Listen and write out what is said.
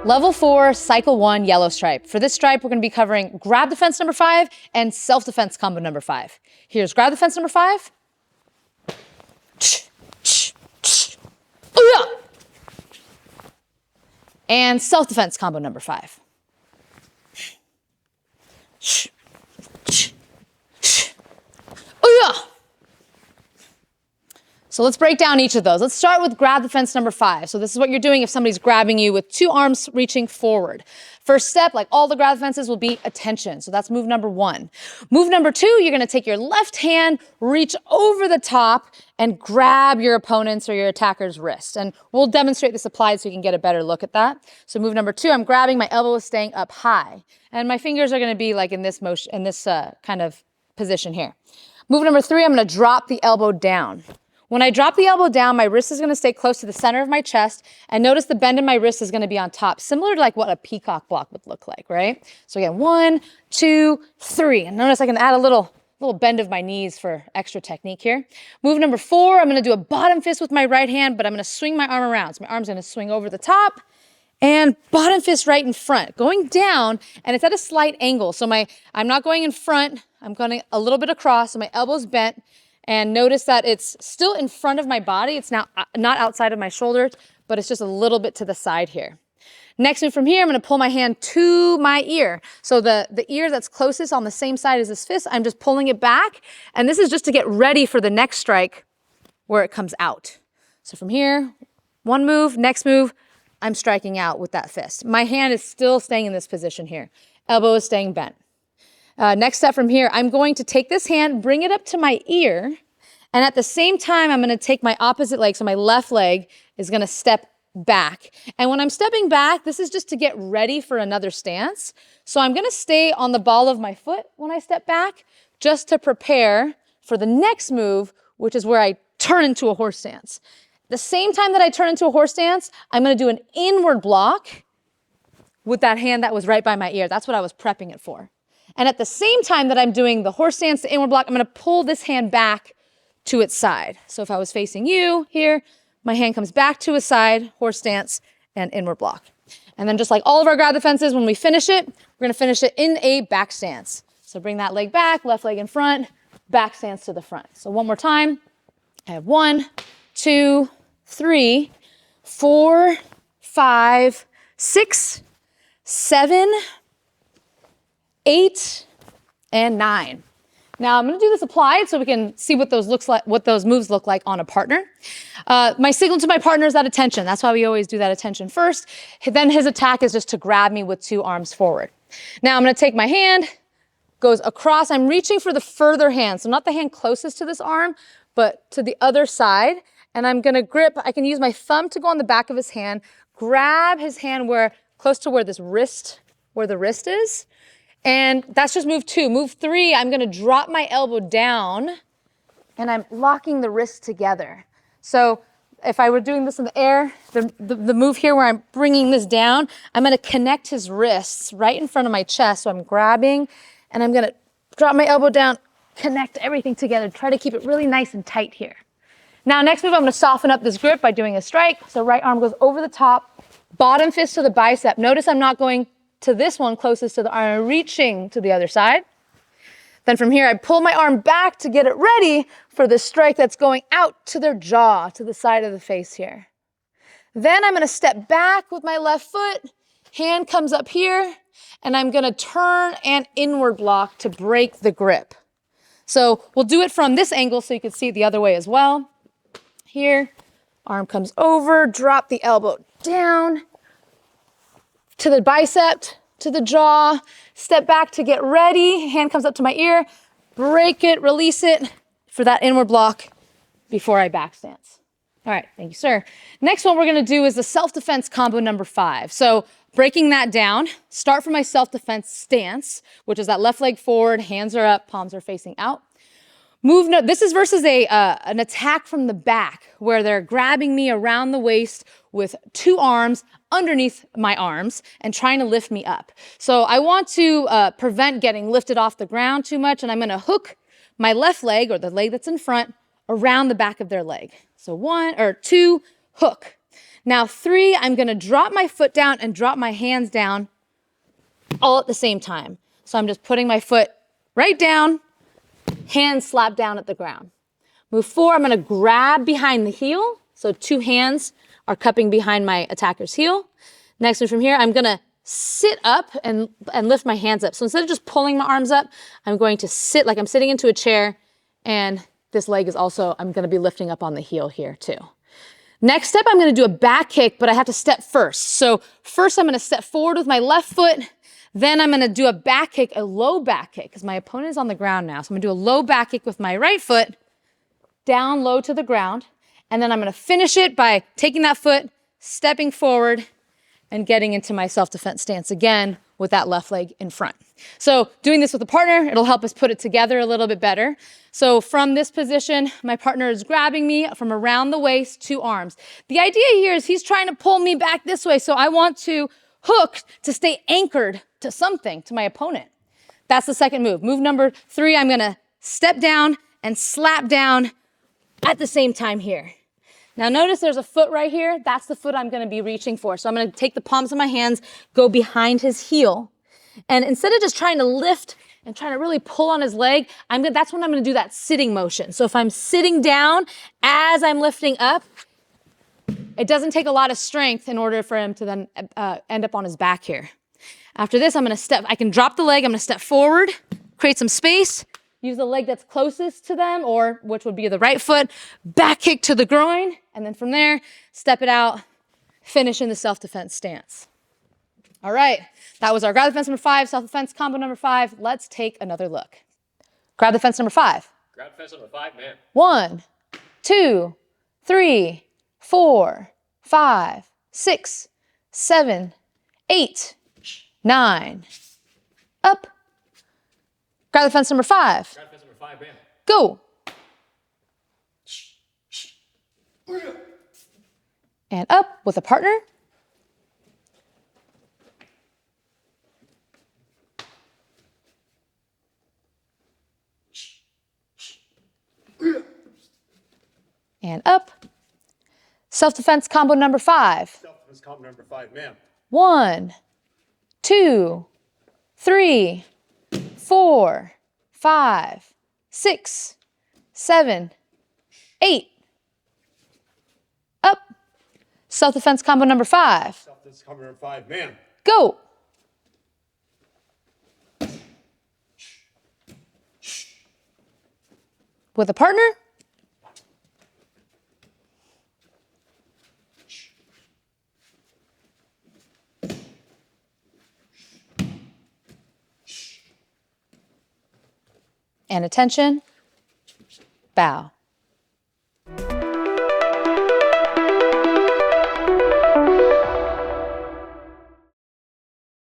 Level 4, Cycle 1, Yellow Stripe. For this stripe, we're going to be covering grab defense number 5 and self-defense combo number 5. Here's grab defense number 5. And self-defense combo number 5. So let's break down each of those. Let's start with grab defense number 5. So this is what you're doing if somebody's grabbing you with 2 arms reaching forward. First step, like all the grab defenses, will be attention. So that's move number 1. Move number 2, you're going to take your left hand, reach over the top, and grab your opponent's or your attacker's wrist. And we'll demonstrate this applied so you can get a better look at that. So move number 2, I'm grabbing, my elbow is staying up high. And my fingers are going to be like in this motion, in this kind of position here. Move number 3, I'm going to drop the elbow down. When I drop the elbow down, my wrist is going to stay close to the center of my chest, and notice the bend in my wrist is going to be on top, similar to like what a peacock block would look like, right? So again, 1, 2, 3, and notice I can add a little bend of my knees for extra technique here. Move number 4, I'm going to do a bottom fist with my right hand, but I'm going to swing my arm around. So my arm's going to swing over the top, and bottom fist right in front, going down, and it's at a slight angle. So I'm not going in front, I'm going a little bit across, so my elbow's bent. And notice that it's still in front of my body. It's now not outside of my shoulders, but it's just a little bit to the side here. Next move from here, I'm going to pull my hand to my ear. So the ear that's closest on the same side as this fist, I'm just pulling it back. And this is just to get ready for the next strike where it comes out. So from here, one move, next move, I'm striking out with that fist. My hand is still staying in this position here. Elbow is staying bent. Next step from here, I'm going to take this hand, bring it up to my ear, and at the same time, I'm going to take my opposite leg, so my left leg is going to step back. And when I'm stepping back, this is just to get ready for another stance. So I'm going to stay on the ball of my foot when I step back, just to prepare for the next move, which is where I turn into a horse stance. The same time that I turn into a horse stance, I'm going to do an inward block with that hand that was right by my ear. That's what I was prepping it for. And at the same time that I'm doing the horse stance, the inward block, I'm going to pull this hand back to its side. So if I was facing you here, my hand comes back to its side, horse stance, and inward block. And then just like all of our grab defenses, when we finish it, we're going to finish it in a back stance. So bring that leg back, left leg in front, back stance to the front. So one more time. I have 1, 2, 3, 4, 5, 6, 7, 8, and 9. Now I'm going to do this applied so we can see what those moves look like on a partner. My signal to my partner is that attention. That's why we always do that attention first. Then his attack is just to grab me with 2 arms forward. Now I'm going to take my hand, goes across. I'm reaching for the further hand, so not the hand closest to this arm, but to the other side. And I'm going to grip. I can use my thumb to go on the back of his hand, grab his hand close to where the wrist is. And that's just move 2. Move 3, I'm going to drop my elbow down and I'm locking the wrists together. So if I were doing this in the air, the move here where I'm bringing this down, I'm going to connect his wrists right in front of my chest. So I'm grabbing and I'm going to drop my elbow down, connect everything together, try to keep it really nice and tight here. Now next move, I'm going to soften up this grip by doing a strike. So right arm goes over the top, bottom fist to the bicep. Notice I'm not going to this one closest to the arm, reaching to the other side. Then from here, I pull my arm back to get it ready for the strike that's going out to their jaw, to the side of the face here. Then I'm going to step back with my left foot, hand comes up here, and I'm going to turn and inward block to break the grip. So we'll do it from this angle so you can see it the other way as well. Here, arm comes over, drop the elbow down, to the bicep, to the jaw, step back to get ready, hand comes up to my ear, break it, release it for that inward block before I back stance. All right, thank you, sir. Next one we're gonna do is the self-defense combo number 5. So breaking that down, start from my self-defense stance, which is that left leg forward, hands are up, palms are facing out. This is versus an attack from the back where they're grabbing me around the waist with 2 arms underneath my arms and trying to lift me up. So I want to prevent getting lifted off the ground too much, and I'm going to hook my left leg, or the leg that's in front, around the back of their leg. So 1 or 2, hook. Now 3, I'm gonna drop my foot down and drop my hands down all at the same time. So I'm just putting my foot right down, hands slap down at the ground. Move 4, I'm gonna grab behind the heel. So 2 hands are cupping behind my attacker's heel. Next move from here, I'm gonna sit up and lift my hands up. So instead of just pulling my arms up, I'm going to sit like I'm sitting into a chair, and this leg is also, I'm gonna be lifting up on the heel here too. Next step, I'm gonna do a back kick, but I have to step first. So first I'm gonna step forward with my left foot, then I'm gonna do a back kick, a low back kick, because my opponent is on the ground now. So I'm gonna do a low back kick with my right foot, down low to the ground, and then I'm gonna finish it by taking that foot, stepping forward, and getting into my self-defense stance again with that left leg in front. So doing this with a partner, it'll help us put it together a little bit better. So from this position, my partner is grabbing me from around the waist, 2 arms. The idea here is he's trying to pull me back this way, so I want to hook to stay anchored to something, to my opponent. That's the second move. Move number 3, I'm gonna step down and slap down at the same time here. Now notice there's a foot right here. That's the foot I'm gonna be reaching for. So I'm gonna take the palms of my hands, go behind his heel. And instead of just trying to lift and trying to really pull on his leg, that's when I'm gonna do that sitting motion. So if I'm sitting down as I'm lifting up, it doesn't take a lot of strength in order for him to then end up on his back here. After this, I can drop the leg, I'm gonna step forward, create some space, use the leg that's closest to them, or which would be the right foot, back kick to the groin, and then from there, step it out, finish in the self-defense stance. All right, that was our grab the fence number 5, self-defense combo number 5. Let's take another look. Grab the fence number 5. Grab the fence number 5, man. 1, 2, 3, 4, 5, 6, 7, 8, 9. Up. Grab the fence number 5. Grab the fence number 5, man. Go. And up with a partner. And up. Self-defense combo number 5. Self-defense combo number 5, man. 1, 2, 3, 4, 5, 6, 7, 8. Up. Self-defense combo number 5. Self-defense combo number 5, man. Go. With a partner. And attention, bow.